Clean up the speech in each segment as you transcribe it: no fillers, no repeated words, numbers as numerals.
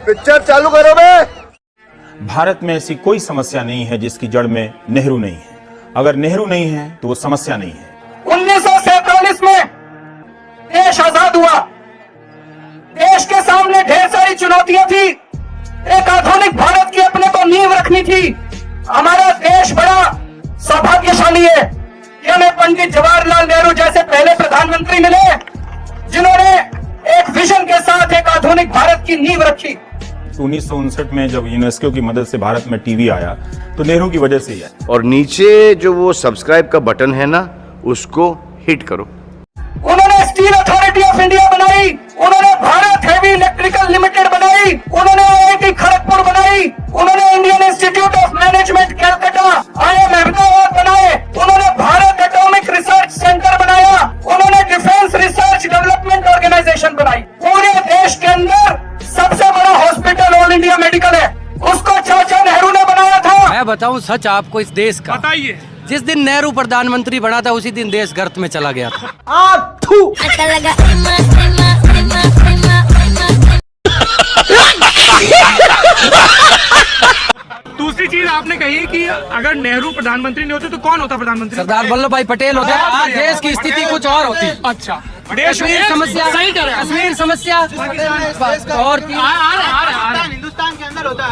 Picture चालू करो बे। भारत में ऐसी कोई समस्या नहीं है जिसकी जड़ में नेहरू नहीं है। अगर नेहरू नहीं है तो वो समस्या नहीं है। 1947 में देश आजाद हुआ। देश के सामने ढेर सारी चुनौतियां थी। एक आधुनिक भारत की अपने को नींव रखनी थी। हमारा देश बड़ा सौभाग्यशाली है कि हमें पंडित जवाहरलाल नेहरू जैसे पहले प्रधानमंत्री मिले जिन्होंने एक विजन के साथ एक आधुनिक भारत की नींव रखी। 1959 में जब यूनेस्को की मदद से भारत में टीवी आया तो नेहरू की वजह से ही है। और नीचे जो वो सब्सक्राइब का बटन है ना, उसको हिट करो। उन्होंने स्टील अथॉरिटी ऑफ इंडिया बनाई, उन्होंने भारत हेवी इलेक्ट्रिकल लिमिटेड बनाई, उन्होंने आईआईटी खड़गपुर बनाई, उन्होंने Indian institute of management Calcutta IIM Ahmedabad बनाए, उन्होंने भारत एटॉमिक रिसर्च सेंटर बनाया, उन्होंने डिफेंस रिसर्च डेवलपमेंट ऑर्गेनाइजेशन बनाई। पूरे देश के अंदर सबसे बड़ा हॉस्पिटल ऑल इंडिया मेडिकल है, उसको चाचा नेहरू ने बनाया था। मैं बताऊं सच आपको इस देश का, बताइए। जिस दिन नेहरू प्रधानमंत्री बना था उसी दिन देश गर्त में चला गया था। दूसरी चीज आपने कही कि अगर नेहरू प्रधानमंत्री नहीं होते तो कौन होता प्रधानमंत्री? सरदार वल्लभ भाई पटेल होते। आज देश की स्थिति कुछ और होती। अच्छा, कश्मीर समस्या, सही कह रहे हैं। कश्मीर समस्या और हिंदुस्तान के अंदर होता है।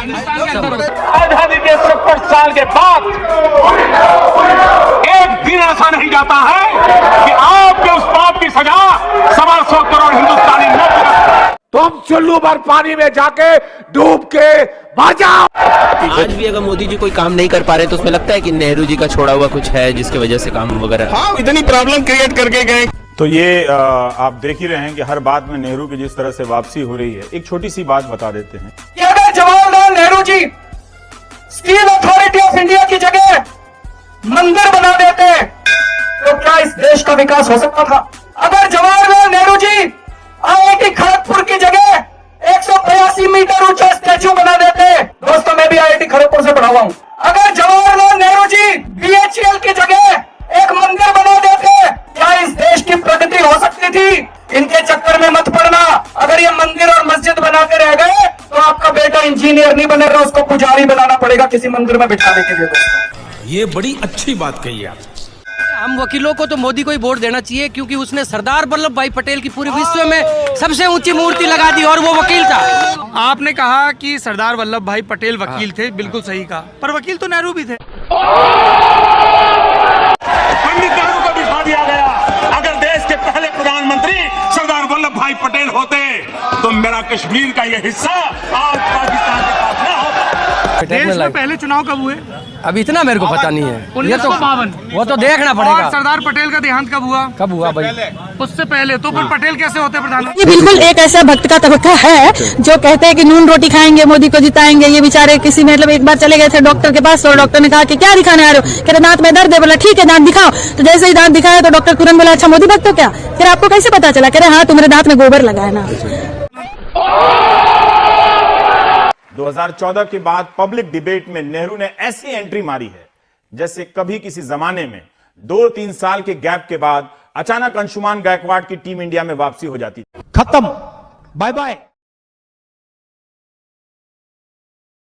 आजादी के 70 साल के बाद एक दिन ऐसा नहीं जाता है कि आपके उस पाप की सजा 125 करोड़ हिंदुस्तानी न भुगतें। तुम चुल्लू भर पानी में जाके डूब के मर जाओ। आज भी अगर मोदी जी कोई काम नहीं कर पा रहे तो उसमें लगता है कि नेहरू जी का छोड़ा हुआ कुछ है जिसकी वजह से काम वगैरह। हाँ, इतनी प्रॉब्लम क्रिएट करके गए। तो ये आप देख ही रहे हैं कि हर बात में नेहरू की जिस तरह से वापसी हो रही है। एक छोटी सी बात बता देते हैं कि अगर Jawaharlal Nehru ji steel authority of India की जगह मंदिर बना देते तो क्या इस देश का विकास हो सकता था? अगर जवाहरलाल नेहरू जी IIT खड़गपुर की जगह 185 मीटर ऊंचा स्टैच्यू बना देते। दोस्तों, मैं भी IIT खड़गपुर से पढ़ा हुआ हूं। अगर जवाहरलाल नेहरू जी BHEL की जगह एक मंदिर बना देते, क्या इस देश की प्रगति हो सकती थी? इनके चक्कर में मत पड़ना। अगर ये मंदिर और मस्जिद बनाते रह गए तो आपका बेटा इंजीनियर नहीं बनेगा, उसको पुजारी बनाना पड़ेगा किसी मंदिर में बिठाने के लिए। दोस्तों, ये बड़ी अच्छी बात कही आप। हम वकीलों को तो मोदी को ही वोट देना चाहिए क्योंकि उसने सरदार वल्लभ भाई पटेल की पूरे विश्व में सबसे ऊंची मूर्ति लगा दी और वो वकील था। आपने कहा कि सरदार वल्लभ भाई पटेल वकील थे, बिल्कुल सही कहा, पर वकील तो नेहरू भी थे। पंडित नेहरू को दिखा दिया गया। अगर देश के पहले प्रधानमंत्री सरदार वल्लभ भाई पटेल होते तो मेरा कश्मीर का ये हिस्सा आज पाकिस्तान के पास न होता। देश में पहले चुनाव कब हुए? अब इतना मेरे को पता नहीं है। ये तो 1952। वो तो देखना और पड़ेगा। सरदार पटेल का देहांत कब हुआ? कब हुआ भाई? उससे पहले तो फिर पटेल कैसे होते प्रधानमंत्री? ये बिल्कुल एक ऐसा भक्त का तबका है जो कहते हैं कि नून रोटी खाएंगे मोदी को जिताएंगे। ये बेचारे किसी मतलब एक बार चले गए थे डॉक्टर के पास और डॉक्टर ने कहा कि क्या दिखाने आ रहे हो? कह रहे दांत में दर्द है। बोला ठीक है दांत दिखाओ। तो जैसे ही दांत दिखाया तो डॉक्टर तुरंत बोला अच्छा मोदी भक्त हो क्या? फिर आपको कैसे पता चला? कह रहे हाँ तुम्हारे दांत में गोबर लगा है ना। 2014 के बाद पब्लिक डिबेट में नेहरू ने ऐसी एंट्री मारी है जैसे कभी किसी जमाने में 2-3 साल के गैप के बाद अचानक अंशुमान गायकवाड़ की टीम इंडिया में वापसी हो जाती। खत्म, बाय बाय।